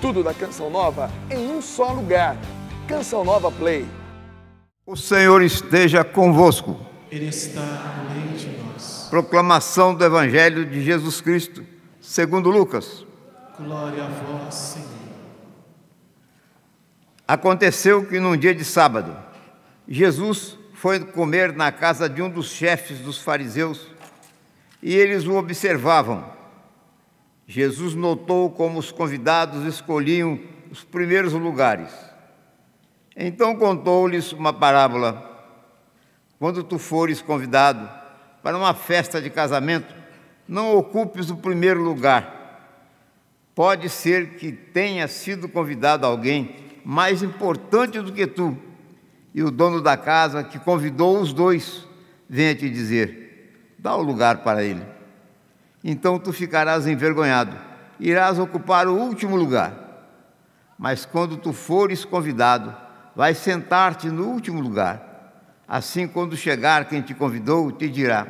Tudo da Canção Nova em um só lugar. Canção Nova Play. O Senhor esteja convosco. Ele está no meio de nós. Proclamação do Evangelho de Jesus Cristo, segundo Lucas. Glória a vós, Senhor. Aconteceu que num dia de sábado, Jesus foi comer na casa de um dos chefes dos fariseus e eles o observavam. Jesus notou como os convidados escolhiam os primeiros lugares. Então contou-lhes uma parábola. Quando tu fores convidado para uma festa de casamento, não ocupes o primeiro lugar. Pode ser que tenha sido convidado alguém mais importante do que tu, e o dono da casa, que convidou os dois, venha te dizer: dá o lugar para ele. Então tu ficarás envergonhado, irás ocupar o último lugar. Mas quando tu fores convidado, vai sentar-te no último lugar. Assim, quando chegar quem te convidou, te dirá: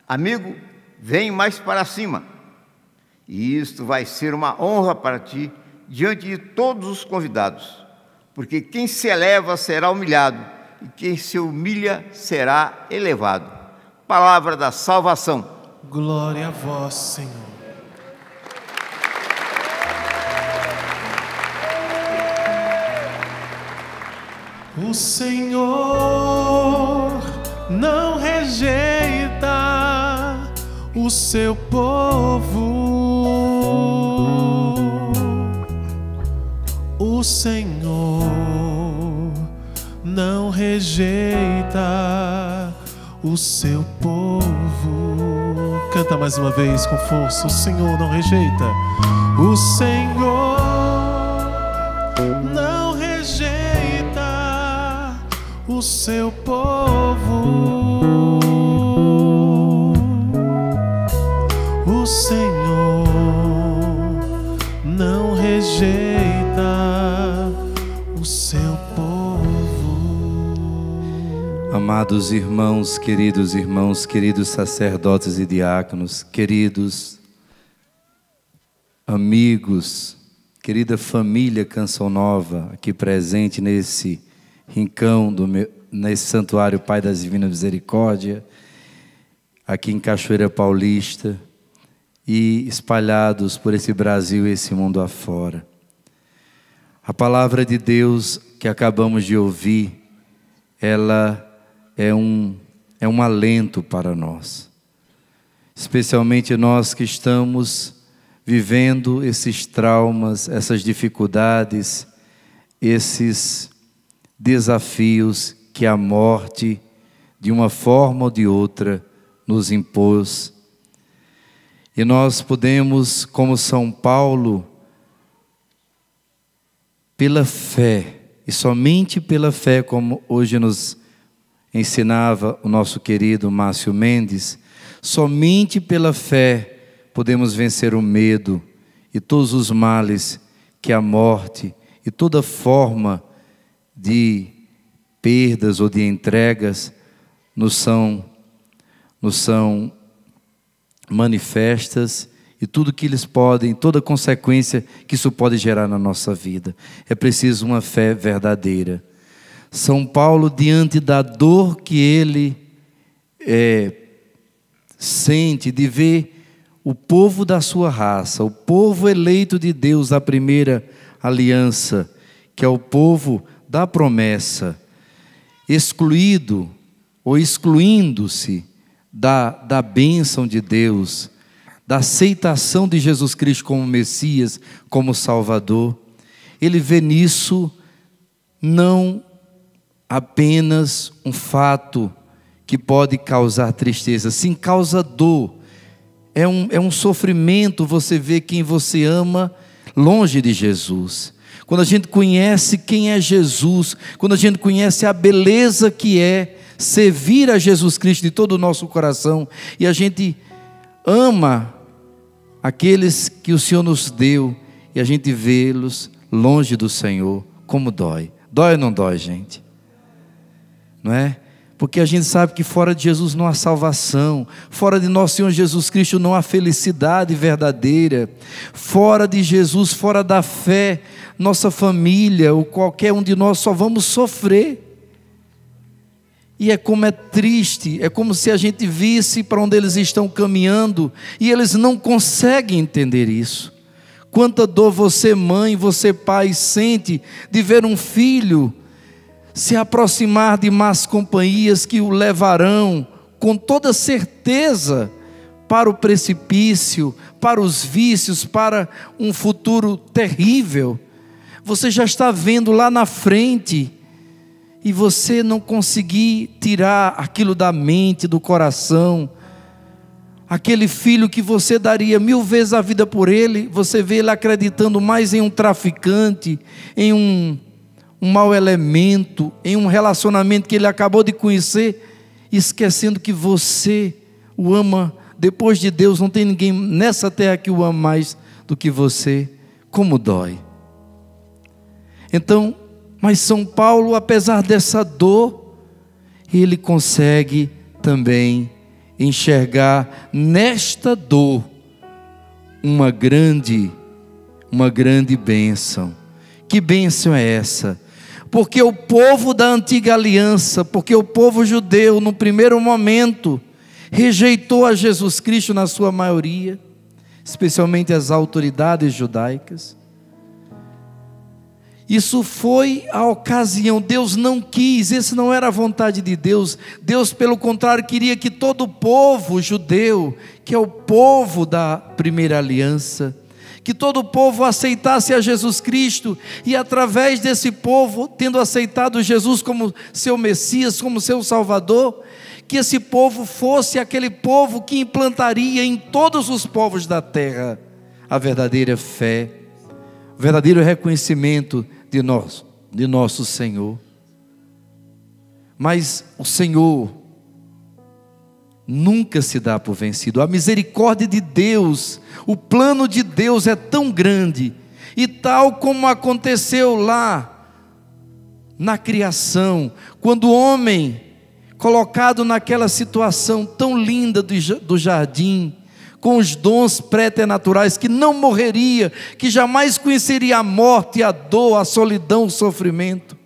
amigo, vem mais para cima. E isto vai ser uma honra para ti diante de todos os convidados. Porque quem se eleva será humilhado, e quem se humilha será elevado. Palavra da salvação. Glória a vós, Senhor. O Senhor não rejeita o seu povo. O Senhor não rejeita o seu povo. Canta mais uma vez com força. O Senhor não rejeita. O Senhor não rejeita o seu povo. O Senhor não rejeita o seu povo. Amados irmãos, queridos sacerdotes e diáconos, queridos amigos, querida família Canção Nova, aqui presente nesse rincão, nesse santuário Pai das Divinas Misericórdia, aqui em Cachoeira Paulista e espalhados por esse Brasil e esse mundo afora. A palavra de Deus que acabamos de ouvir, ela é um alento para nós, especialmente nós que estamos vivendo esses traumas, essas dificuldades, esses desafios que a morte, de uma forma ou de outra, nos impôs. E nós podemos, como São Paulo, pela fé, e somente pela fé, como hoje nos ensinava o nosso querido Márcio Mendes, somente pela fé podemos vencer o medo e todos os males que a morte e toda forma de perdas ou de entregas nos são manifestas, e tudo que eles podem, toda consequência que isso pode gerar na nossa vida. É preciso uma fé verdadeira. São Paulo, diante da dor que ele sente de ver o povo da sua raça, o povo eleito de Deus da primeira aliança, que é o povo da promessa, excluído ou excluindo-se da bênção de Deus, da aceitação de Jesus Cristo como Messias, como Salvador. Ele vê nisso não apenas um fato que pode causar tristeza, sim, causa dor. É um sofrimento você ver quem você ama longe de Jesus. Quando a gente conhece quem é Jesus, quando a gente conhece a beleza que é servir a Jesus Cristo de todo o nosso coração, e a gente ama aqueles que o Senhor nos deu, e a gente vê-los longe do Senhor, como dói. Dói ou não dói, gente? Não é? Porque a gente sabe que fora de Jesus não há salvação, fora de nosso Senhor Jesus Cristo não há felicidade verdadeira, fora de Jesus, fora da fé, nossa família ou qualquer um de nós só vamos sofrer. E é como é triste, é como se a gente visse para onde eles estão caminhando e eles não conseguem entender isso. Quanta dor você, mãe, você, pai, sente de ver um filho se aproximar de más companhias que o levarão com toda certeza para o precipício, para os vícios, para um futuro terrível. Você já está vendo lá na frente e você não conseguir tirar aquilo da mente, do coração. Aquele filho que você daria 1000 vezes a vida por ele, você vê ele acreditando mais em um traficante, em um mau elemento, em um relacionamento que ele acabou de conhecer, esquecendo que você o ama. Depois de Deus não tem ninguém nessa terra que o ama mais do que você. Como dói. Então, mas São Paulo, apesar dessa dor, ele consegue também enxergar nesta dor uma grande bênção. Que bênção é essa? Porque o povo da antiga aliança, porque o povo judeu no primeiro momento rejeitou a Jesus Cristo na sua maioria, especialmente as autoridades judaicas. Isso foi a ocasião, Deus não quis, essa não era a vontade de Deus. Deus, pelo contrário, queria que todo o povo judeu, que é o povo da primeira aliança, que todo o povo aceitasse a Jesus Cristo, e através desse povo, tendo aceitado Jesus como seu Messias, como seu Salvador, que esse povo fosse aquele povo que implantaria em todos os povos da terra a verdadeira fé, o verdadeiro reconhecimento de nosso Senhor. Mas o Senhor nunca se dá por vencido. A misericórdia de Deus, o plano de Deus é tão grande, e tal como aconteceu lá na criação, quando o homem, colocado naquela situação tão linda do jardim, com os dons preternaturais, que não morreria, que jamais conheceria a morte, a dor, a solidão, o sofrimento,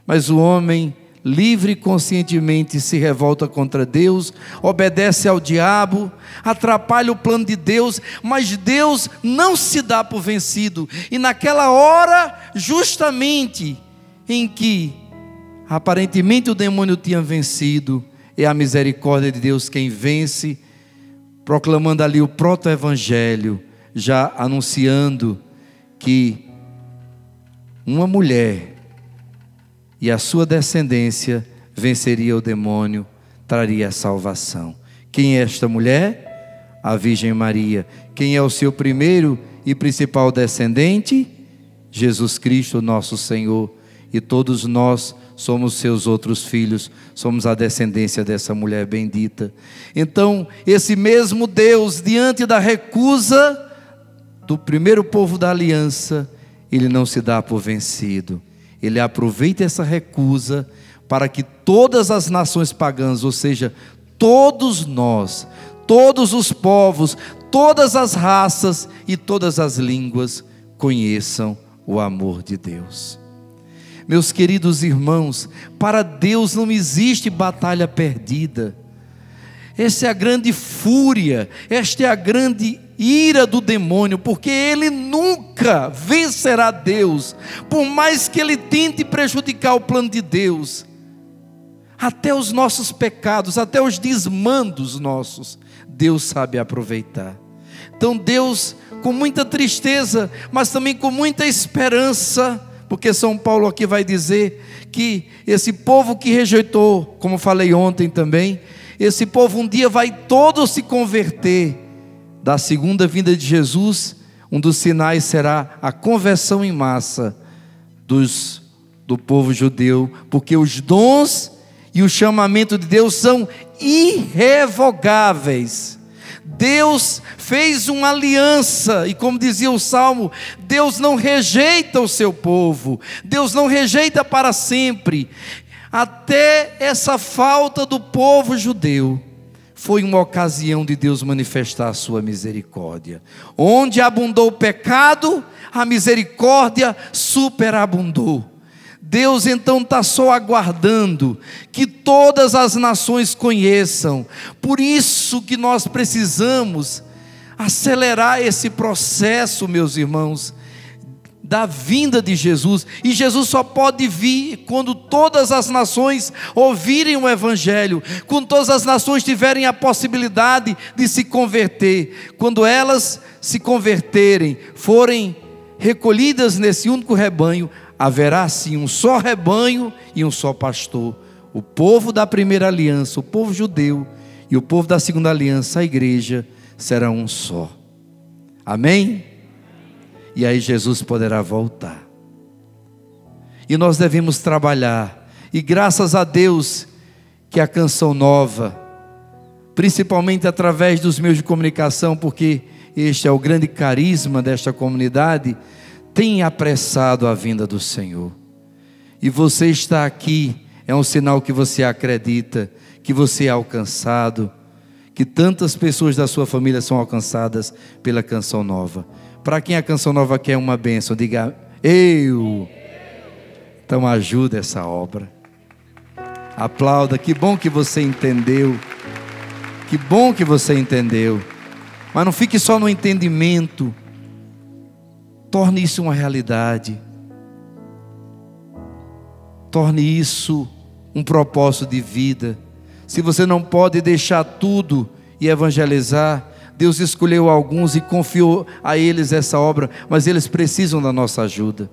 mas o homem livre e conscientemente se revolta contra Deus, obedece ao diabo, atrapalha o plano de Deus, mas Deus não se dá por vencido. E naquela hora, justamente em que aparentemente o demônio tinha vencido, é a misericórdia de Deus quem vence, proclamando ali o proto-evangelho, já anunciando que uma mulher e a sua descendência venceria o demônio, traria a salvação. Quem é esta mulher? A Virgem Maria. Quem é o seu primeiro e principal descendente? Jesus Cristo, nosso Senhor. E todos nós somos seus outros filhos, somos a descendência dessa mulher bendita. Então, esse mesmo Deus, diante da recusa do primeiro povo da aliança, ele não se dá por vencido. Ele aproveita essa recusa para que todas as nações pagãs, ou seja, todos nós, todos os povos, todas as raças e todas as línguas conheçam o amor de Deus. Meus queridos irmãos, para Deus não existe batalha perdida. Essa é a grande fúria, esta é a grande ira do demônio, porque ele nunca vencerá Deus, por mais que ele tente prejudicar o plano de Deus. Até os nossos pecados, até os desmandos nossos, Deus sabe aproveitar. Então Deus, com muita tristeza, mas também com muita esperança, porque São Paulo aqui vai dizer que esse povo que rejeitou, como falei ontem também, esse povo um dia vai todo se converter. Da segunda vinda de Jesus, um dos sinais será a conversão em massa do povo judeu, porque os dons e o chamamento de Deus são irrevogáveis. Deus fez uma aliança, e como dizia o Salmo, Deus não rejeita o seu povo, Deus não rejeita para sempre. Até essa falta do povo judeu foi uma ocasião de Deus manifestar a sua misericórdia. Onde abundou o pecado, a misericórdia superabundou. Deus então está só aguardando que todas as nações conheçam. Por isso que nós precisamos acelerar esse processo, meus irmãos, da vinda de Jesus. E Jesus só pode vir quando todas as nações ouvirem o Evangelho, quando todas as nações tiverem a possibilidade de se converter. Quando elas se converterem, forem recolhidas nesse único rebanho, haverá sim um só rebanho e um só pastor. O povo da primeira aliança, o povo judeu, e o povo da segunda aliança, a igreja, serão um só. Amém? E aí Jesus poderá voltar. E nós devemos trabalhar. E graças a Deus que a Canção Nova, principalmente através dos meios de comunicação, porque este é o grande carisma desta comunidade, tem apressado a vinda do Senhor. E você está aqui, é um sinal que você acredita, que você é alcançado, que tantas pessoas da sua família são alcançadas pela Canção Nova. Para quem a Canção Nova quer uma bênção, diga eu. Então ajuda essa obra. Aplauda, que bom que você entendeu. Que bom que você entendeu. Mas não fique só no entendimento. Torne isso uma realidade. Torne isso um propósito de vida. Se você não pode deixar tudo e evangelizar, Deus escolheu alguns e confiou a eles essa obra, mas eles precisam da nossa ajuda,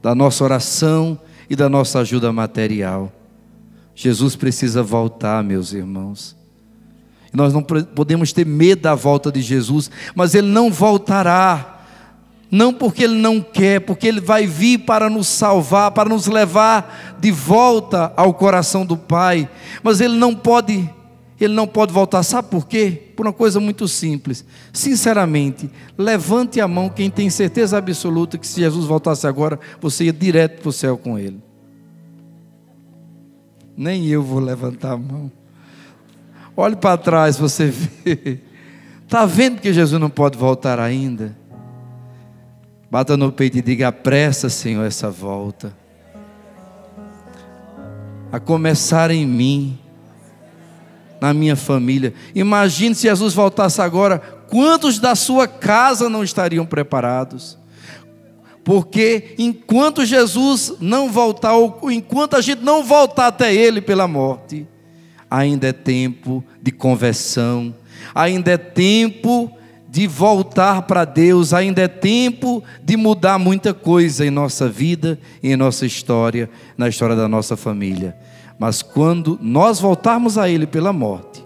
da nossa oração e da nossa ajuda material. Jesus precisa voltar, meus irmãos. Nós não podemos ter medo da volta de Jesus, mas Ele não voltará. Não porque Ele não quer, porque Ele vai vir para nos salvar, para nos levar de volta ao coração do Pai. Mas Ele não pode voltar, sabe por quê? Por uma coisa muito simples. Sinceramente, levante a mão quem tem certeza absoluta que se Jesus voltasse agora, você ia direto para o céu com Ele. Nem eu vou levantar a mão. Olhe para trás, você vê. Está vendo que Jesus não pode voltar ainda? Bata no peito e diga: apressa, Senhor, essa volta. A começar em mim, na minha família. Imagine se Jesus voltasse agora, quantos da sua casa não estariam preparados? Porque enquanto Jesus não voltar, ou enquanto a gente não voltar até Ele pela morte, ainda é tempo de conversão, ainda é tempo de voltar para Deus, ainda é tempo de mudar muita coisa em nossa vida, em nossa história, na história da nossa família. Mas quando nós voltarmos a Ele pela morte,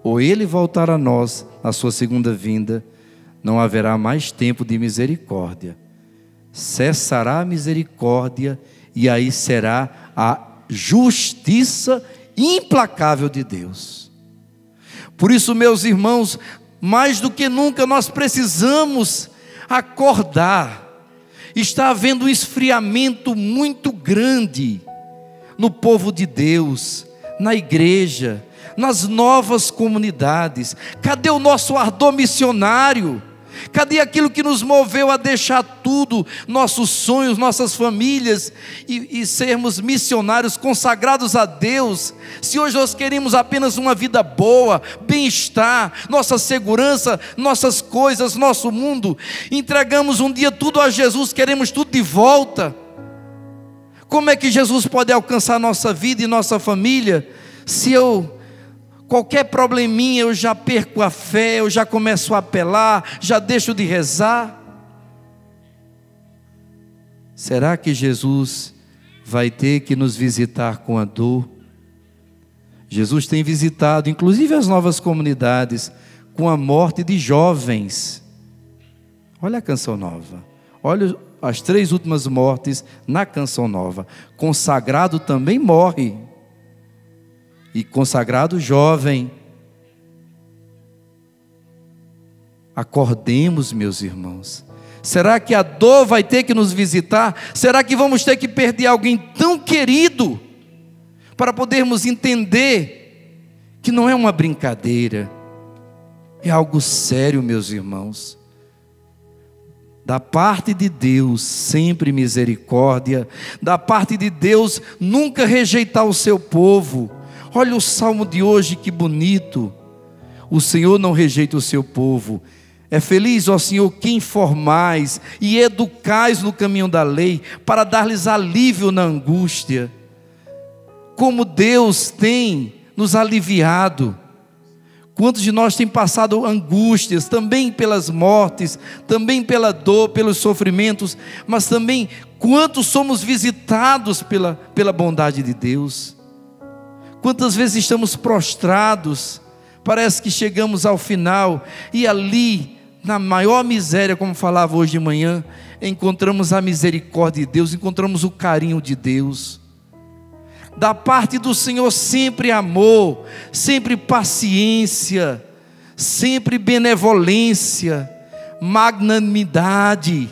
ou Ele voltar a nós na sua segunda vinda, não haverá mais tempo de misericórdia. Cessará a misericórdia e aí será a justiça implacável de Deus. Por isso, meus irmãos, mais do que nunca nós precisamos acordar. Está havendo um esfriamento muito grande no povo de Deus, na igreja, nas novas comunidades. Cadê o nosso ardor missionário? Cadê aquilo que nos moveu a deixar tudo, nossos sonhos, nossas famílias e sermos missionários consagrados a Deus? Se hoje nós queremos apenas uma vida boa, bem-estar, nossa segurança, nossas coisas, nosso mundo, entregamos um dia tudo a Jesus, queremos tudo de volta. Como é que Jesus pode alcançar nossa vida e nossa família se qualquer probleminha eu já perco a fé, eu já começo a apelar, já deixo de rezar? Será que Jesus vai ter que nos visitar com a dor? Jesus tem visitado, inclusive as novas comunidades, com a morte de jovens. Olha a Canção Nova, olha as 3 últimas mortes na Canção Nova. Consagrado também morre. E consagrado jovem. Acordemos, meus irmãos. Será que a dor vai ter que nos visitar? Será que vamos ter que perder alguém tão querido? para podermos entender que não é uma brincadeira, é algo sério, meus irmãos. Da parte de Deus, sempre misericórdia. Da parte de Deus, nunca rejeitar o seu povo. Olha o salmo de hoje, que bonito. O Senhor não rejeita o seu povo. É feliz, ó Senhor, quem formais e educais no caminho da lei, para dar-lhes alívio na angústia. Como Deus tem nos aliviado. Quantos de nós tem passado angústias, também pelas mortes, também pela dor, pelos sofrimentos, mas também quantos somos visitados pela bondade de Deus. Quantas vezes estamos prostrados, parece que chegamos ao final, e ali, na maior miséria, como falava hoje de manhã, encontramos a misericórdia de Deus, encontramos o carinho de Deus. Da parte do Senhor sempre amor, sempre paciência, sempre benevolência, magnanimidade.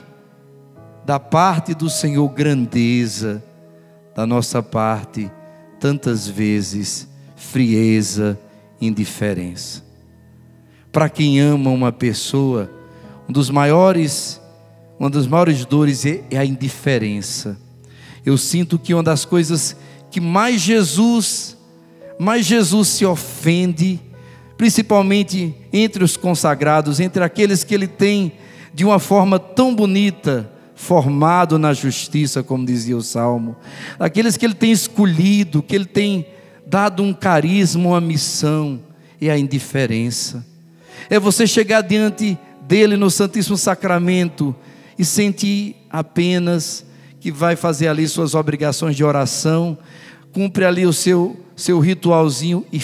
Da parte do Senhor grandeza, da nossa parte tantas vezes frieza, indiferença. Para quem ama uma pessoa, uma das maiores dores é a indiferença. Eu sinto que uma das coisas que mais Jesus se ofende, principalmente entre os consagrados, entre aqueles que Ele tem de uma forma tão bonita, formado na justiça, como dizia o Salmo, aqueles que Ele tem escolhido, que Ele tem dado um carisma, uma missão, é a indiferença. É você chegar diante dEle no Santíssimo Sacramento e sentir apenas que vai fazer ali suas obrigações de oração, cumpre ali o seu ritualzinho e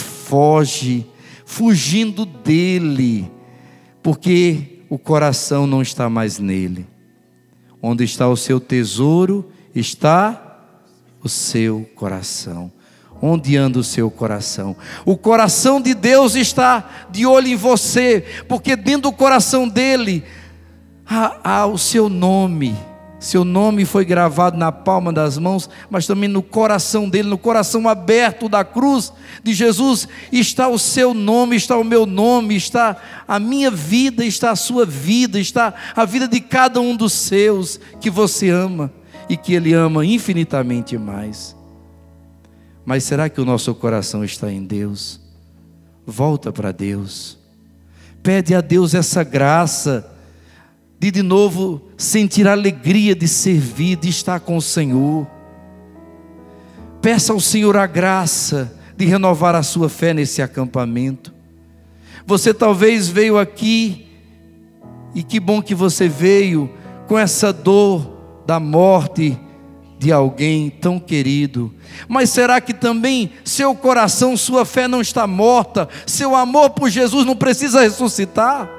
fugindo dele, porque o coração não está mais nele. Onde está o seu tesouro, está o seu coração. Onde anda o seu coração? O coração de Deus está de olho em você, porque dentro do coração dele há o seu nome. Seu nome foi gravado na palma das mãos, mas também no coração dele, no coração aberto da cruz de Jesus, está o seu nome, está o meu nome, está a minha vida, está a sua vida, está a vida de cada um dos seus, que você ama e que Ele ama infinitamente mais. Mas será que o nosso coração está em Deus? Volta para Deus, pede a Deus essa graça, de novo sentir a alegria de servir, de estar com o Senhor. Peça ao Senhor a graça de renovar a sua fé nesse acampamento. Você talvez veio aqui, e que bom que você veio, com essa dor da morte de alguém tão querido. Mas será que também seu coração, sua fé não está morta? Seu amor por Jesus não precisa ressuscitar?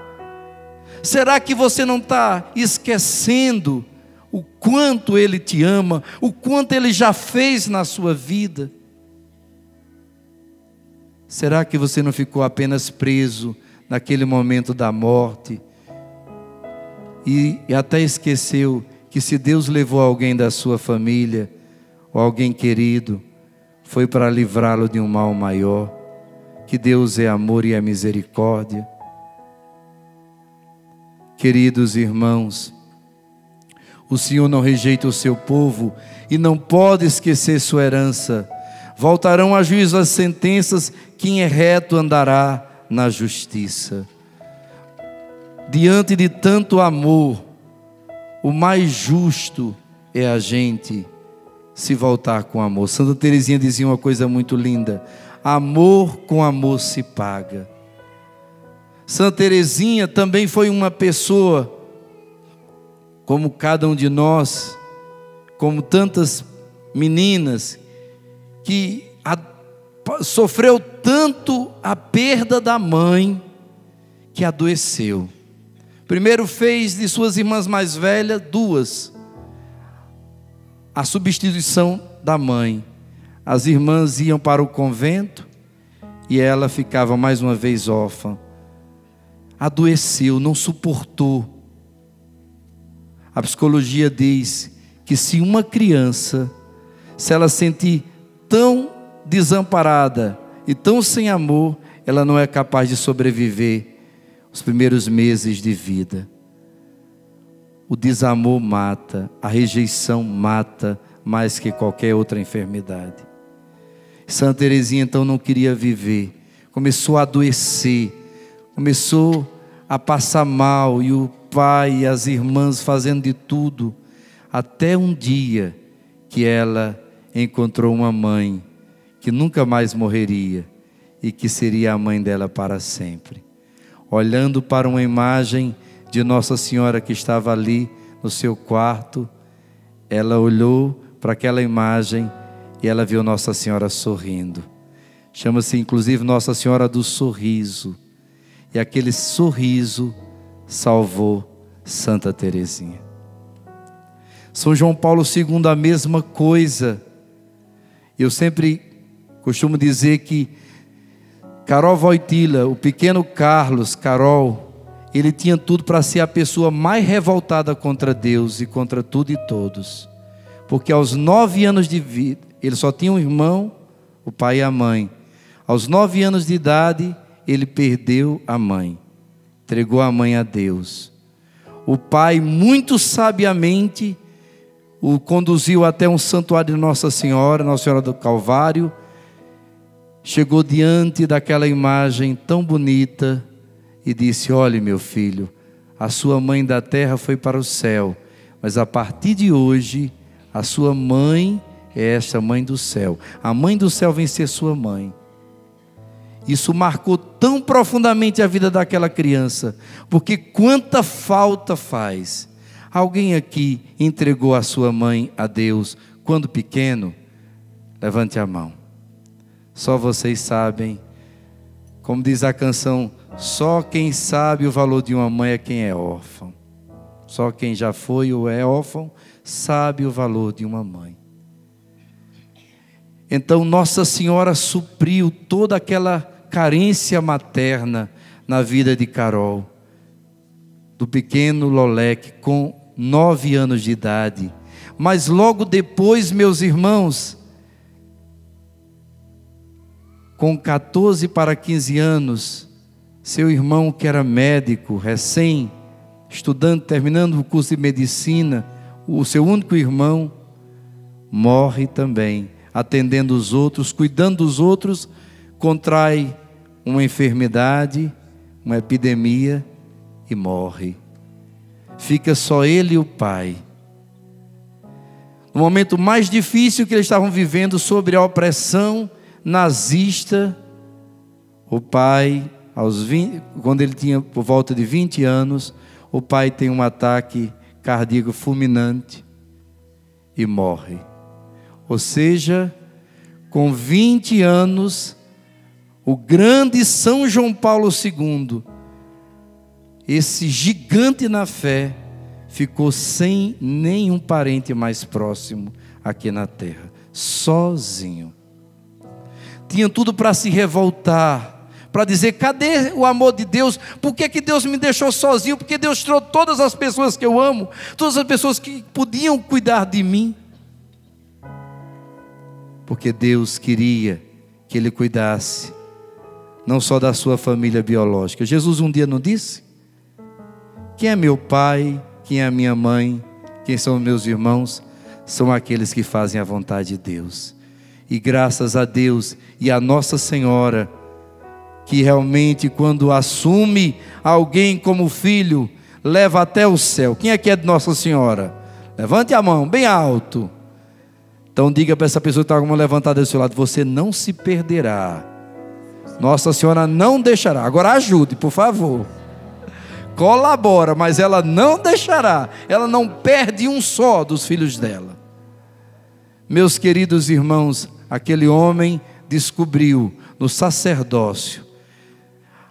Será que você não está esquecendo o quanto Ele te ama, o quanto Ele já fez na sua vida? Será que você não ficou apenas preso naquele momento da morte e até esqueceu que se Deus levou alguém da sua família ou alguém querido, foi para livrá-lo de um mal maior? Que Deus é amor e é misericórdia. Queridos irmãos, o Senhor não rejeita o seu povo e não pode esquecer sua herança. Voltarão a juízo as sentenças, quem é reto andará na justiça. Diante de tanto amor, o mais justo é a gente se voltar com amor. Santa Teresinha dizia uma coisa muito linda: amor com amor se paga. Santa Teresinha também foi uma pessoa, como cada um de nós, como tantas meninas, que sofreu tanto a perda da mãe, que adoeceu. Primeiro fez de suas irmãs mais velhas duas, a substituição da mãe. As irmãs iam para o convento e ela ficava mais uma vez órfã. Adoeceu, não suportou. A psicologia diz que se uma criança, se ela sentir tão desamparada e tão sem amor, ela não é capaz de sobreviver os primeiros meses de vida. O desamor mata, a rejeição mata mais que qualquer outra enfermidade. Santa Teresinha então não queria viver, começou a adoecer, começou a passar mal, e o pai e as irmãs fazendo de tudo, até um dia que ela encontrou uma mãe que nunca mais morreria e que seria a mãe dela para sempre. Olhando para uma imagem de Nossa Senhora que estava ali no seu quarto, ela olhou para aquela imagem e ela viu Nossa Senhora sorrindo. Chama-se inclusive Nossa Senhora do Sorriso. E aquele sorriso salvou Santa Teresinha. São João Paulo II, a mesma coisa. Eu sempre costumo dizer que Karol Wojtyla, o pequeno Carlos, Karol, ele tinha tudo para ser a pessoa mais revoltada contra Deus e contra tudo e todos. Porque aos 9 anos de vida, ele só tinha um irmão, o pai e a mãe. Aos 9 anos de idade, ele perdeu a mãe, entregou a mãe a Deus. O pai, muito sabiamente, o conduziu até um santuário de Nossa Senhora do Calvário. Chegou diante daquela imagem tão bonita e disse: olhe, meu filho, a sua mãe da terra foi para o céu, mas a partir de hoje, a sua mãe é esta mãe do céu. A mãe do céu vem ser sua mãe. Isso marcou tão profundamente a vida daquela criança, porque quanta falta faz. Alguém aqui entregou a sua mãe a Deus quando pequeno? Levante a mão. Só vocês sabem. Como diz a canção, só quem sabe o valor de uma mãe é quem é órfão. Só quem já foi ou é órfão sabe o valor de uma mãe. Então Nossa Senhora supriu toda aquela carência materna na vida de Karol, do pequeno Lolec, com 9 anos de idade. Mas logo depois, meus irmãos, com 14 para 15 anos, seu irmão, que era médico, recém-estudante, terminando o curso de medicina, o seu único irmão, morre também, atendendo os outros, cuidando dos outros, contrai uma enfermidade, uma epidemia e morre. Fica só ele e o pai. No momento mais difícil que eles estavam vivendo, sobre a opressão nazista, o pai, quando ele tinha por volta de 20 anos, o pai tem um ataque cardíaco fulminante e morre. Ou seja, com 20 anos, o grande São João Paulo II, esse gigante na fé, ficou sem nenhum parente mais próximo aqui na terra, sozinho. Tinha tudo para se revoltar, para dizer: cadê o amor de Deus? Por que Deus me deixou sozinho? Porque Deus tirou todas as pessoas que eu amo, todas as pessoas que podiam cuidar de mim. Porque Deus queria que ele cuidasse não só da sua família biológica. Jesus um dia não disse: quem é meu pai, quem é a minha mãe, quem são meus irmãos? São aqueles que fazem a vontade de Deus. E graças a Deus e a Nossa Senhora, que realmente quando assume alguém como filho, leva até o céu. Quem é que é de Nossa Senhora? Levante a mão bem alto. Então diga para essa pessoa que está com a mão levantada do seu lado: você não se perderá. Nossa Senhora não deixará. Agora ajude, por favor. Colabora, mas ela não deixará. Ela não perde um só dos filhos dela. Meus queridos irmãos, aquele homem descobriu no sacerdócio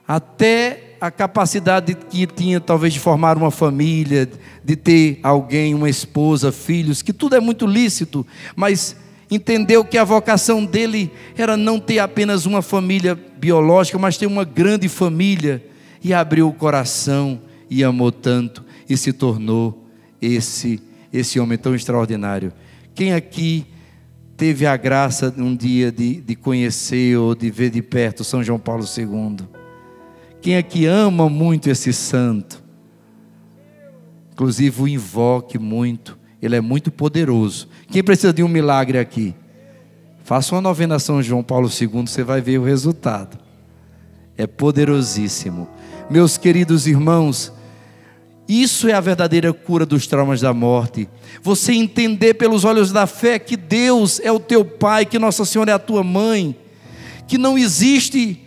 até a capacidade que tinha talvez de formar uma família, de ter alguém, uma esposa, filhos, que tudo é muito lícito, mas entendeu que a vocação dele era não ter apenas uma família biológica, mas ter uma grande família, e abriu o coração e amou tanto e se tornou esse homem tão extraordinário. Quem aqui teve a graça um dia de conhecer ou de ver de perto São João Paulo II? Quem aqui ama muito esse santo? Inclusive o invoque muito, ele é muito poderoso. Quem precisa de um milagre aqui? Faça uma novena a São João Paulo II, você vai ver o resultado. É poderosíssimo. Meus queridos irmãos, isso é a verdadeira cura dos traumas da morte. Você entender pelos olhos da fé que Deus é o teu Pai, que Nossa Senhora é a tua mãe, que não existe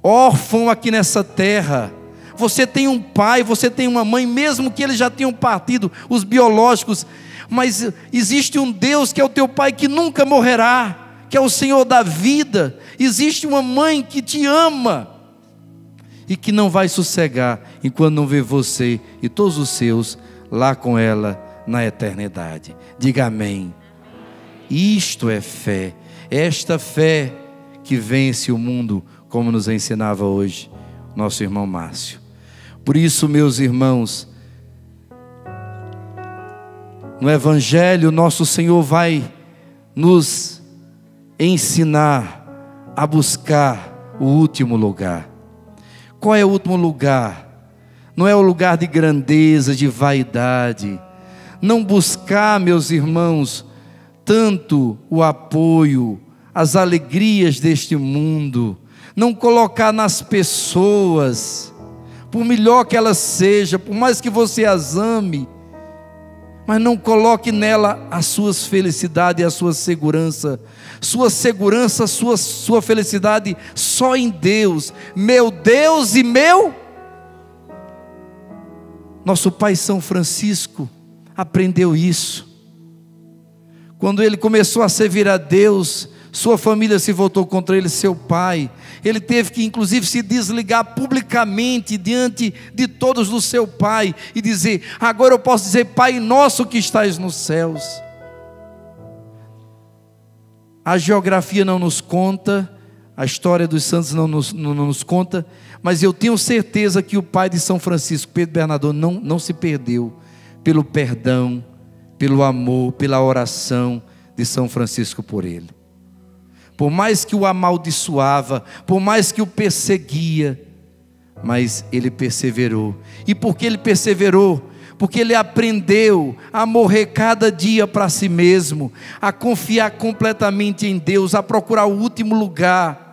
órfão aqui nessa terra. Você tem um pai, você tem uma mãe, mesmo que eles já tenham partido, os biológicos, mas existe um Deus que é o teu Pai, que nunca morrerá, que é o Senhor da vida. Existe uma mãe que te ama e que não vai sossegar enquanto não vê você e todos os seus lá com ela na eternidade. Diga amém. Isto é fé, esta fé que vence o mundo, como nos ensinava hoje nosso irmão Márcio. Por isso, meus irmãos, no Evangelho, nosso Senhor vai nos ensinar a buscar o último lugar. Qual é o último lugar? Não é o lugar de grandeza, de vaidade. Não buscar, meus irmãos, tanto o apoio, as alegrias deste mundo. Não colocar nas pessoas, por melhor que elas sejam, por mais que você as ame, mas não coloque nela as suas felicidades e a sua segurança. Sua segurança, sua felicidade só em Deus. Meu Deus e meu. Nosso pai São Francisco aprendeu isso. Quando ele começou a servir a Deus, sua família se voltou contra ele, seu pai. Ele teve que inclusive se desligar publicamente diante de todos do seu pai e dizer: agora eu posso dizer, Pai nosso que estás nos céus. A geografia não nos conta, a história dos santos não nos conta, mas eu tenho certeza que o pai de São Francisco, Pedro Bernardone, não se perdeu pelo perdão, pelo amor, pela oração de São Francisco por ele. Por mais que o amaldiçoava, por mais que o perseguia, mas ele perseverou. E por que ele perseverou? Porque ele aprendeu a morrer cada dia para si mesmo, a confiar completamente em Deus, a procurar o último lugar.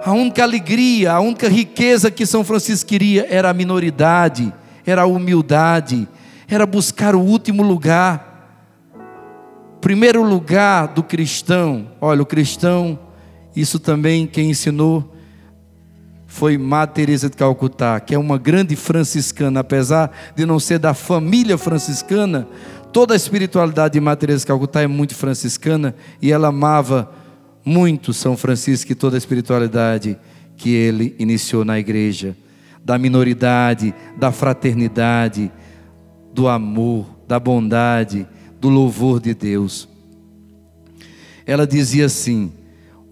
A única alegria, a única riqueza que São Francisco queria era a minoridade, era a humildade, era buscar o último lugar. Primeiro lugar do cristão, olha, o cristão, isso também quem ensinou foi Madre Teresa de Calcutá, que é uma grande franciscana, apesar de não ser da família franciscana, toda a espiritualidade de Madre Teresa de Calcutá é muito franciscana, e ela amava muito São Francisco e toda a espiritualidade que ele iniciou na igreja, da minoridade, da fraternidade, do amor, da bondade, do louvor de Deus. Ela dizia assim: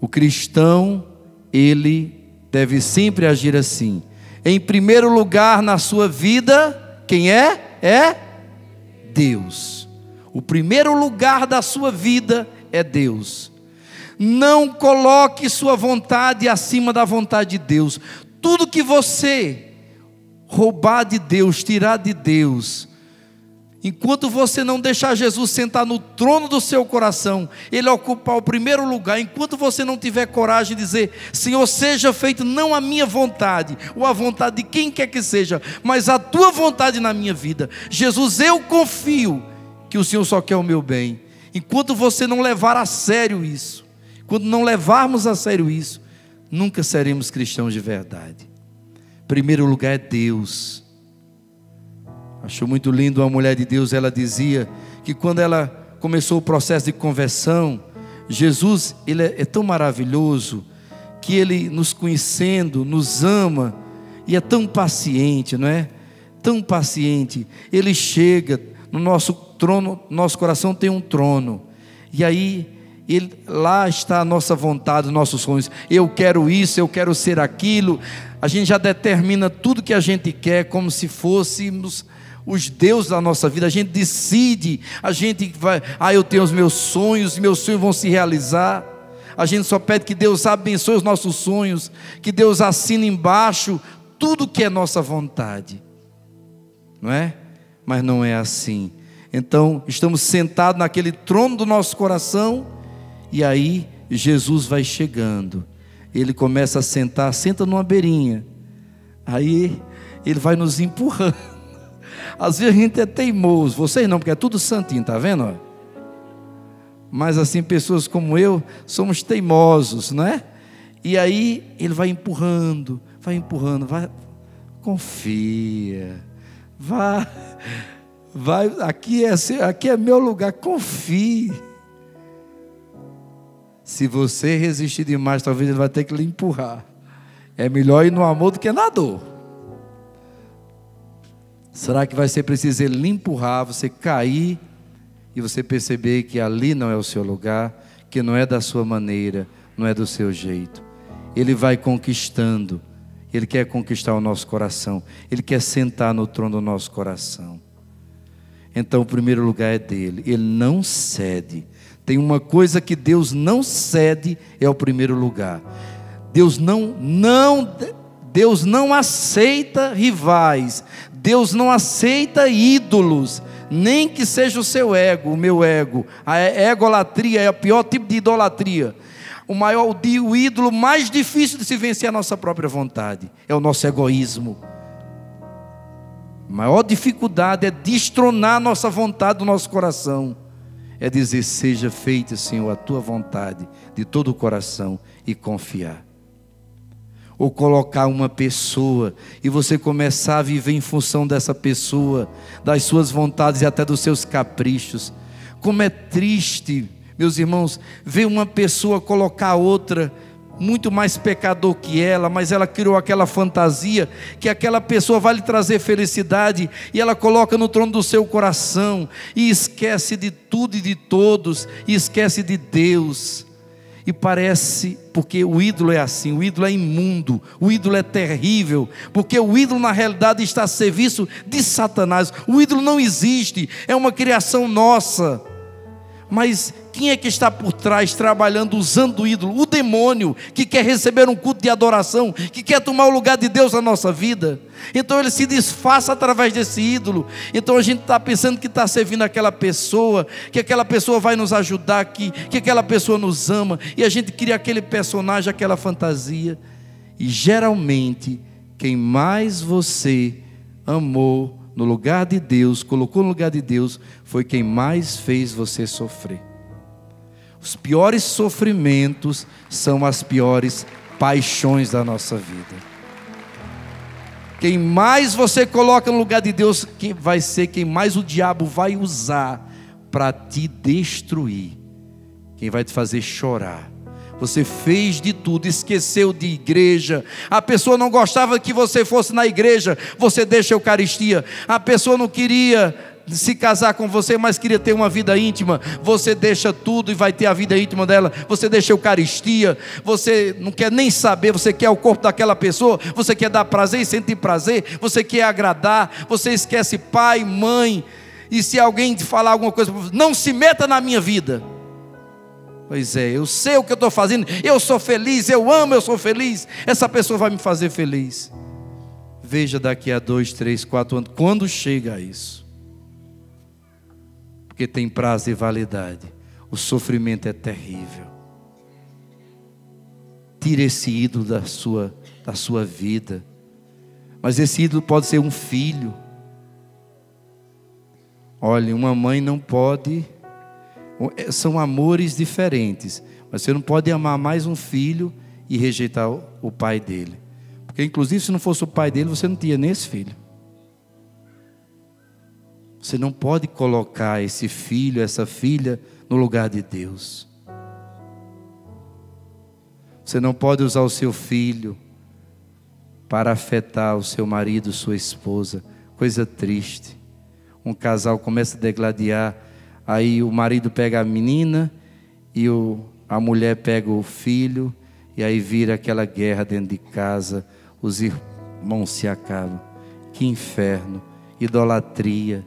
o cristão, ele deve sempre agir assim. Em primeiro lugar na sua vida, quem é? É Deus. O primeiro lugar da sua vida é Deus. Não coloque sua vontade acima da vontade de Deus. Tudo que você roubar de Deus, tirar de Deus, enquanto você não deixar Jesus sentar no trono do seu coração, Ele ocupar o primeiro lugar, enquanto você não tiver coragem de dizer: Senhor, seja feito não a minha vontade, ou a vontade de quem quer que seja, mas a tua vontade na minha vida. Jesus, eu confio que o Senhor só quer o meu bem. Enquanto você não levar a sério isso, quando não levarmos a sério isso, nunca seremos cristãos de verdade. Primeiro lugar é Deus. Acho muito lindo uma mulher de Deus, ela dizia que quando ela começou o processo de conversão, Jesus, ele é tão maravilhoso, que ele nos conhecendo, nos ama, e é tão paciente, não é? Tão paciente. Ele chega no nosso trono, nosso coração tem um trono, e aí lá está a nossa vontade, os nossos sonhos. Eu quero isso, eu quero ser aquilo. A gente já determina tudo que a gente quer, como se fôssemos os deuses da nossa vida. A gente decide, a gente vai, eu tenho os meus sonhos vão se realizar. A gente só pede que Deus abençoe os nossos sonhos, que Deus assine embaixo tudo que é nossa vontade, não é? Mas não é assim. Então estamos sentados naquele trono do nosso coração, e aí Jesus vai chegando. Ele começa a sentar, senta numa beirinha, aí Ele vai nos empurrando. Às vezes a gente é teimoso, vocês não, porque é tudo santinho, tá vendo? Mas assim, pessoas como eu, somos teimosos, não é? E aí Ele vai empurrando, vai, confia, vai, aqui é meu lugar, confie. Se você resistir demais, talvez Ele vai ter que lhe empurrar. É melhor ir no amor do que na dor. Será que vai ser preciso Ele lhe empurrar, você cair e você perceber que ali não é o seu lugar, que não é da sua maneira, não é do seu jeito? Ele vai conquistando. Ele quer conquistar o nosso coração. Ele quer sentar no trono do nosso coração. Então o primeiro lugar é dele. Ele não cede. Tem uma coisa que Deus não cede, é o primeiro lugar. Deus não aceita rivais. Deus não aceita ídolos, nem que seja o seu ego, o meu ego. A egolatria é o pior tipo de idolatria. O ídolo mais difícil de se vencer é a nossa própria vontade, é o nosso egoísmo. A maior dificuldade é destronar a nossa vontade do nosso coração. É dizer: seja feita, Senhor, a tua vontade de todo o coração, e confiar. Ou colocar uma pessoa e você começar a viver em função dessa pessoa, das suas vontades e até dos seus caprichos. Como é triste, meus irmãos, ver uma pessoa colocar outra muito mais pecador que ela, mas ela criou aquela fantasia que aquela pessoa vai lhe trazer felicidade, e ela coloca no trono do seu coração e esquece de tudo e de todos, e esquece de Deus. E parece, porque o ídolo é assim, o ídolo é imundo, o ídolo é terrível, porque o ídolo na realidade está a serviço de Satanás. O ídolo não existe, é uma criação nossa. Mas quem é que está por trás trabalhando, usando o ídolo? O demônio, que quer receber um culto de adoração, que quer tomar o lugar de Deus na nossa vida. Então ele se disfarça através desse ídolo. Então a gente está pensando que está servindo aquela pessoa, que aquela pessoa vai nos ajudar, que aquela pessoa nos ama, e a gente cria aquele personagem, aquela fantasia. E geralmente quem mais você amou no lugar de Deus, colocou no lugar de Deus, foi quem mais fez você sofrer. Os piores sofrimentos são as piores paixões da nossa vida. Quem mais você coloca no lugar de Deus, quem vai ser quem mais o diabo vai usar para te destruir, quem vai te fazer chorar. Você fez de tudo, esqueceu de igreja. A pessoa não gostava que você fosse na igreja, você deixa a Eucaristia. A pessoa não queria se casar com você, mas queria ter uma vida íntima. Você deixa tudo e vai ter a vida íntima dela. Você deixa a Eucaristia. Você não quer nem saber, você quer o corpo daquela pessoa. Você quer dar prazer e sentir prazer. Você quer agradar. Você esquece pai, mãe. E se alguém te falar alguma coisa, não se meta na minha vida. Pois é, eu sei o que eu estou fazendo, eu sou feliz, eu amo, eu sou feliz, essa pessoa vai me fazer feliz. Veja daqui a 2, 3, 4 anos, quando chega a isso. Porque tem prazo e validade. O sofrimento é terrível. Tire esse ídolo da sua vida. Mas esse ídolo pode ser um filho. Olha, uma mãe não pode... São amores diferentes, mas você não pode amar mais um filho e rejeitar o pai dele, porque inclusive se não fosse o pai dele, você não tinha nem esse filho. Você não pode colocar esse filho, essa filha no lugar de Deus. Você não pode usar o seu filho para afetar o seu marido, sua esposa. Coisa triste. Um casal começa a degladiar. Aí o marido pega a menina e a mulher pega o filho, e aí vira aquela guerra dentro de casa, os irmãos se acabam. Que inferno, idolatria,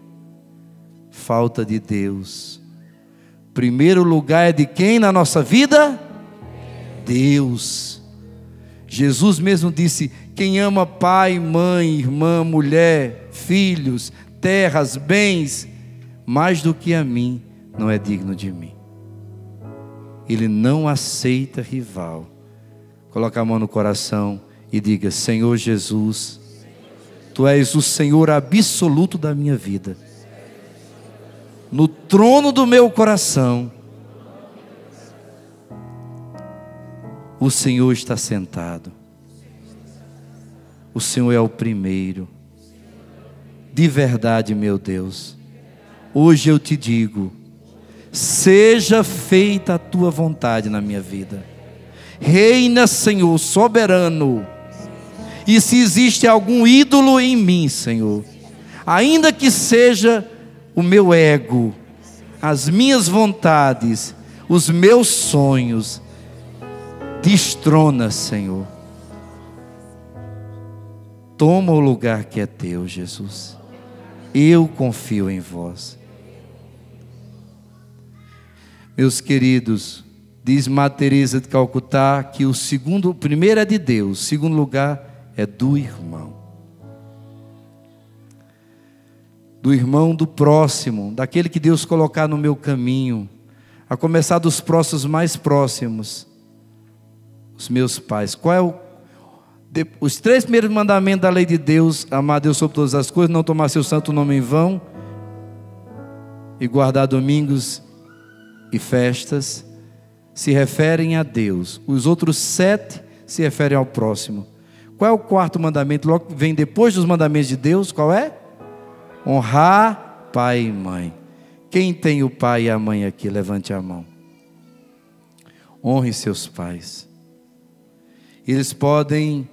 falta de Deus. Primeiro lugar é de quem na nossa vida? Deus. Jesus mesmo disse: quem ama pai, mãe, irmã, mulher, filhos, terras, bens, mais do que a mim, não é digno de mim. Ele não aceita rival. Coloque a mão no coração e diga: Senhor Jesus, Tu és o Senhor absoluto da minha vida. No trono do meu coração, o Senhor está sentado. O Senhor é o primeiro. De verdade, meu Deus, hoje eu te digo: seja feita a tua vontade na minha vida. Reina, Senhor, soberano. E se existe algum ídolo em mim, Senhor, ainda que seja o meu ego, as minhas vontades, os meus sonhos, destrona, Senhor. Toma o lugar que é teu, Jesus. Eu confio em vós. Meus queridos, diz Madre Teresa de Calcutá que o primeiro é de Deus, o segundo lugar é do irmão. Do irmão do próximo, daquele que Deus colocar no meu caminho, a começar dos próximos mais próximos, os meus pais. Qual é os 3 primeiros mandamentos da lei de Deus: amar a Deus sobre todas as coisas, não tomar seu santo nome em vão, e guardar domingos e festas, se referem a Deus. Os outros 7 se referem ao próximo. Qual é o 4º mandamento? Logo vem depois dos mandamentos de Deus. Qual é? Honrar pai e mãe. Quem tem o pai e a mãe aqui, levante a mão. Honre seus pais. Eles podem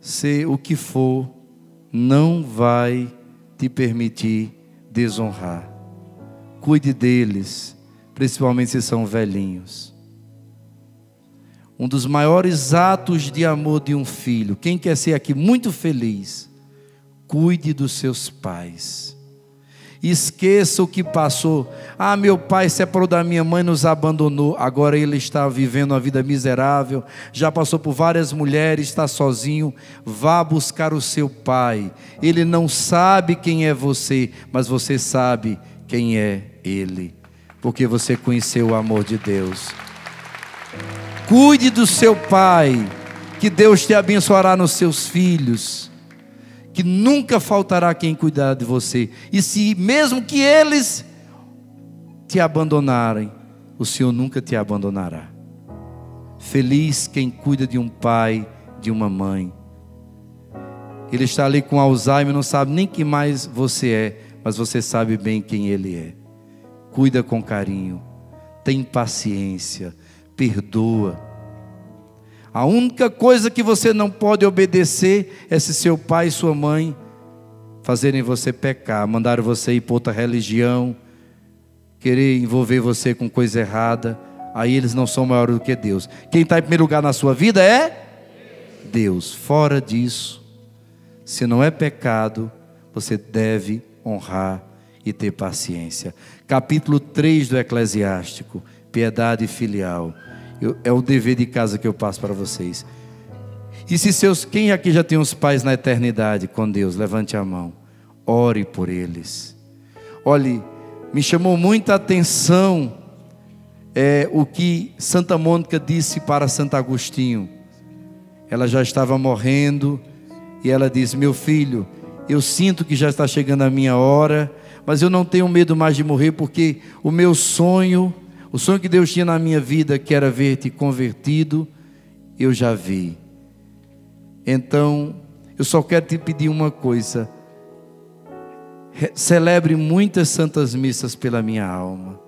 ser o que for, não vai te permitir desonrar. Cuide deles, principalmente se são velhinhos. Um dos maiores atos de amor de um filho, quem quer ser aqui muito feliz, cuide dos seus pais. Esqueça o que passou. Ah, meu pai separou da minha mãe, nos abandonou. Agora ele está vivendo uma vida miserável, já passou por várias mulheres, está sozinho. Vá buscar o seu pai. Ele não sabe quem é você, mas você sabe quem é ele, porque você conheceu o amor de Deus. Cuide do seu pai, que Deus te abençoará nos seus filhos, que nunca faltará quem cuidar de você. E se mesmo que eles te abandonarem, o Senhor nunca te abandonará. Feliz quem cuida de um pai, de uma mãe. Ele está ali com Alzheimer, não sabe nem quem mais você é, mas você sabe bem quem ele é. Cuida com carinho, tem paciência, perdoa. A única coisa que você não pode obedecer é se seu pai e sua mãe fazerem você pecar, mandarem você ir para outra religião, querer envolver você com coisa errada. Aí eles não são maiores do que Deus. Quem está em primeiro lugar na sua vida é Deus. Fora disso, se não é pecado, você deve honrar e ter paciência. Capítulo 3 do Eclesiástico, piedade filial. É o dever de casa que eu passo para vocês. E se quem aqui já tem os pais na eternidade com Deus, levante a mão. Ore por eles. Olhe, me chamou muita atenção o que Santa Mônica disse para Santo Agostinho. Ela já estava morrendo e ela disse: meu filho, eu sinto que já está chegando a minha hora, mas eu não tenho medo mais de morrer, porque o meu sonho, o sonho que Deus tinha na minha vida, que era ver-te convertido, eu já vi. Então, eu só quero te pedir uma coisa: celebre muitas santas missas pela minha alma.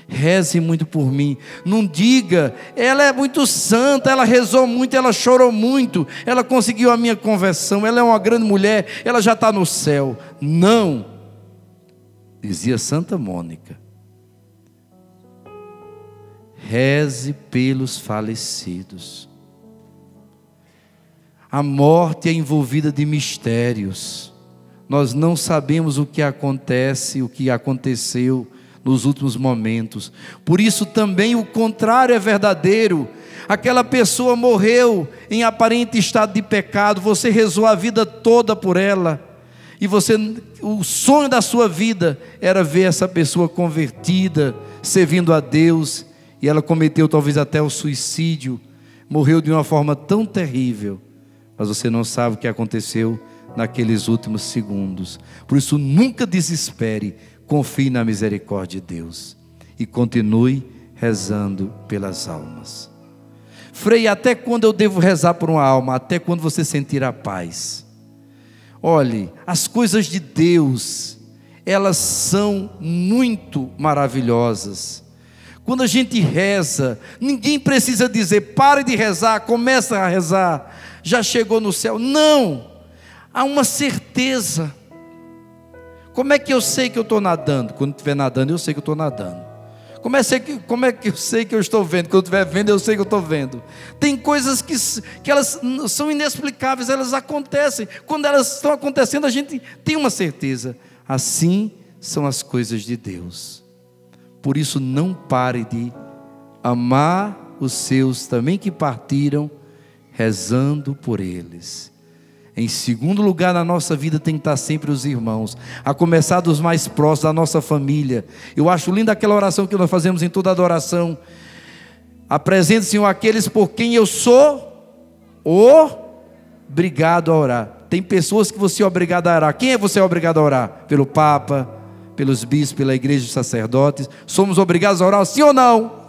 Reze muito por mim. Não diga, ela é muito santa, ela rezou muito, ela chorou muito, ela conseguiu a minha conversão, ela é uma grande mulher, ela já está no céu. Não, dizia Santa Mônica, reze pelos falecidos. A morte é envolvida de mistérios. Nós não sabemos o que acontece, o que aconteceu nos últimos momentos. Por isso também o contrário é verdadeiro. Aquela pessoa morreu em aparente estado de pecado, você rezou a vida toda por ela, e o sonho da sua vida era ver essa pessoa convertida, servindo a Deus, e ela cometeu talvez até o suicídio, morreu de uma forma tão terrível, mas você não sabe o que aconteceu naqueles últimos segundos. Por isso nunca desespere, confie na misericórdia de Deus e continue rezando pelas almas. Frei, até quando eu devo rezar por uma alma? Até quando você sentir a paz. Olhe, as coisas de Deus, elas são muito maravilhosas. Quando a gente reza, ninguém precisa dizer, pare de rezar, começa a rezar, já chegou no céu. Não, há uma certeza. Como é que eu sei que eu estou nadando? Quando estiver nadando, eu sei que eu estou nadando. Como é que eu sei que eu estou vendo? Quando eu estiver vendo, eu sei que eu estou vendo. Tem coisas que elas são inexplicáveis, elas acontecem. Quando elas estão acontecendo, a gente tem uma certeza. Assim são as coisas de Deus. Por isso não pare de amar os seus também que partiram, rezando por eles. Em segundo lugar na nossa vida tem que estar sempre os irmãos, a começar dos mais próximos da nossa família. Eu acho linda aquela oração que nós fazemos em toda adoração. Apresente, Senhor, aqueles por quem eu sou obrigado a orar. Tem pessoas que você é obrigado a orar. Quem é você obrigado a orar? Pelo Papa, pelos bispos, pela igreja dos sacerdotes. Somos obrigados a orar, sim ou não?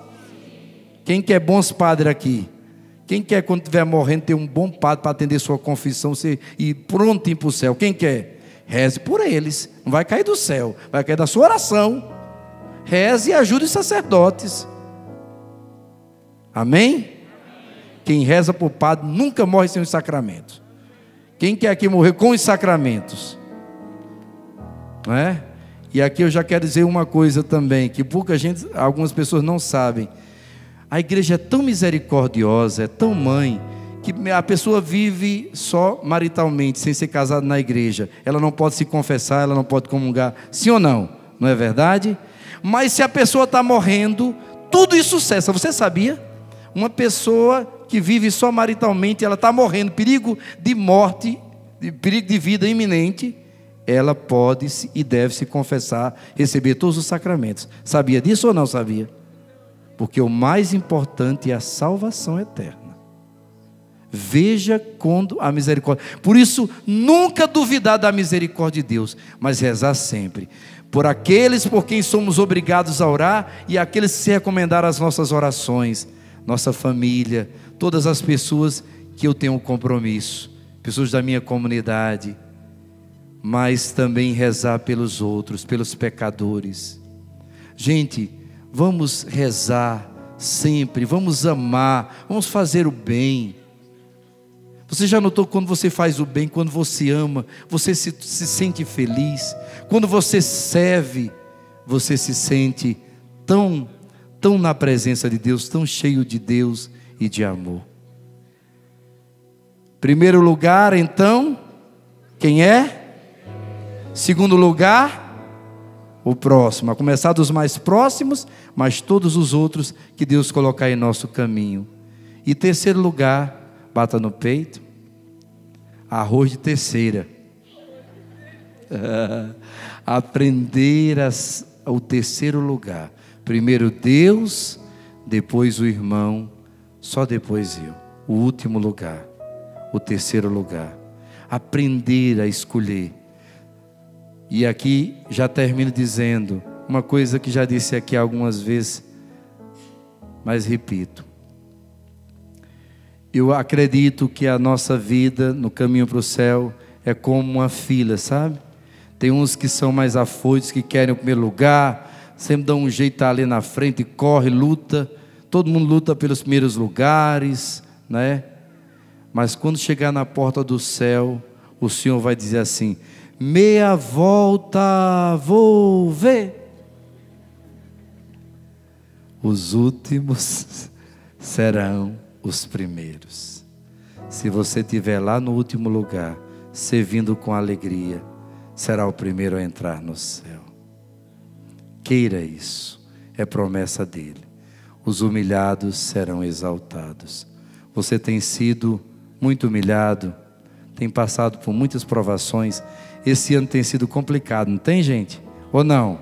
Quem quer bons padres aqui? Quem quer, quando estiver morrendo, ter um bom padre para atender sua confissão e pronto ir para o céu? Quem quer? Reze por eles. Não vai cair do céu, vai cair da sua oração. Reze e ajude os sacerdotes. Amém? Quem reza por padre nunca morre sem os sacramentos. Quem quer aqui morrer com os sacramentos? Não é? E aqui eu já quero dizer uma coisa também, que algumas pessoas não sabem. A igreja é tão misericordiosa, é tão mãe, que a pessoa vive só maritalmente, sem ser casada na igreja. Ela não pode se confessar, ela não pode comungar. Sim ou não? Não é verdade? Mas se a pessoa está morrendo, tudo isso cessa. Você sabia? Uma pessoa que vive só maritalmente, ela está morrendo, perigo de morte, perigo de vida iminente, ela pode e deve se confessar, receber todos os sacramentos. Sabia disso ou não sabia? Porque o mais importante é a salvação eterna. Veja quando a misericórdia. Por isso, nunca duvidar da misericórdia de Deus, mas rezar sempre. Por aqueles por quem somos obrigados a orar e aqueles que se recomendaram as nossas orações, nossa família, todas as pessoas que eu tenho um compromisso, pessoas da minha comunidade, mas também rezar pelos outros, pelos pecadores. Gente, vamos rezar sempre, vamos amar, vamos fazer o bem. Você já notou quando você faz o bem, quando você ama, você se sente feliz? Quando você serve, você se sente tão na presença de Deus, tão cheio de Deus e de amor. Primeiro lugar, então, quem é? Segundo lugar, o próximo, a começar dos mais próximos, mas todos os outros que Deus colocar em nosso caminho. E terceiro lugar, bata no peito, arroz de terceira. Aprender o terceiro lugar. Primeiro Deus, depois o irmão, só depois eu. O último lugar, o terceiro lugar. Aprender a escolher. E aqui já termino dizendo uma coisa que já disse aqui algumas vezes, mas repito. Eu acredito que a nossa vida no caminho para o céu é como uma fila, sabe? Tem uns que são mais afoitos, que querem o primeiro lugar, sempre dão um jeito ali na frente, corre, luta. Todo mundo luta pelos primeiros lugares, né? Mas quando chegar na porta do céu, o Senhor vai dizer assim: meia volta vou ver. Os últimos serão os primeiros. Se você estiver lá no último lugar, servindo com alegria, será o primeiro a entrar no céu. Queira isso, é promessa dele. Os humilhados serão exaltados. Você tem sido muito humilhado, tem passado por muitas provações. Esse ano tem sido complicado, não tem, gente? Ou não?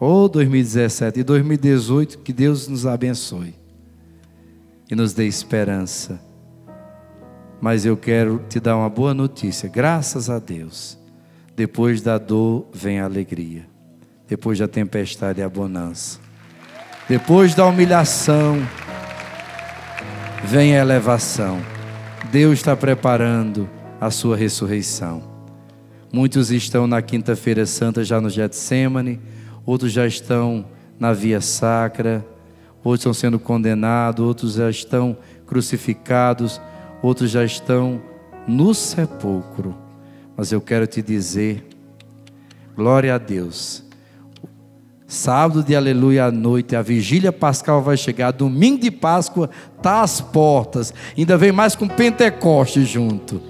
Ou 2017 e 2018, que Deus nos abençoe e nos dê esperança. Mas eu quero te dar uma boa notícia. Graças a Deus, depois da dor vem a alegria. Depois da tempestade a bonança. Depois da humilhação vem a elevação. Deus está preparando a sua ressurreição. Muitos estão na quinta-feira santa já no Getsêmani, outros já estão na via sacra, outros estão sendo condenados, outros já estão crucificados, outros já estão no sepulcro. Mas eu quero te dizer, glória a Deus, sábado de aleluia à noite, a vigília pascal vai chegar, domingo de Páscoa está às portas, ainda vem mais com Pentecostes junto.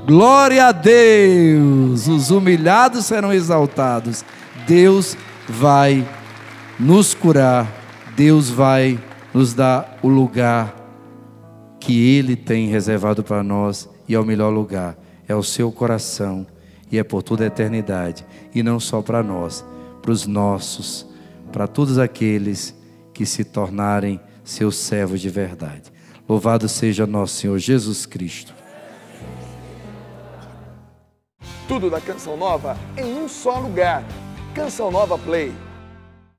Glória a Deus, os humilhados serão exaltados. Deus vai nos curar, Deus vai nos dar o lugar que Ele tem reservado para nós, e é o melhor lugar, é o seu coração, e é por toda a eternidade, e não só para nós, para os nossos, para todos aqueles que se tornarem seus servos de verdade. Louvado seja nosso Senhor Jesus Cristo. Tudo da Canção Nova em um só lugar. Canção Nova Play.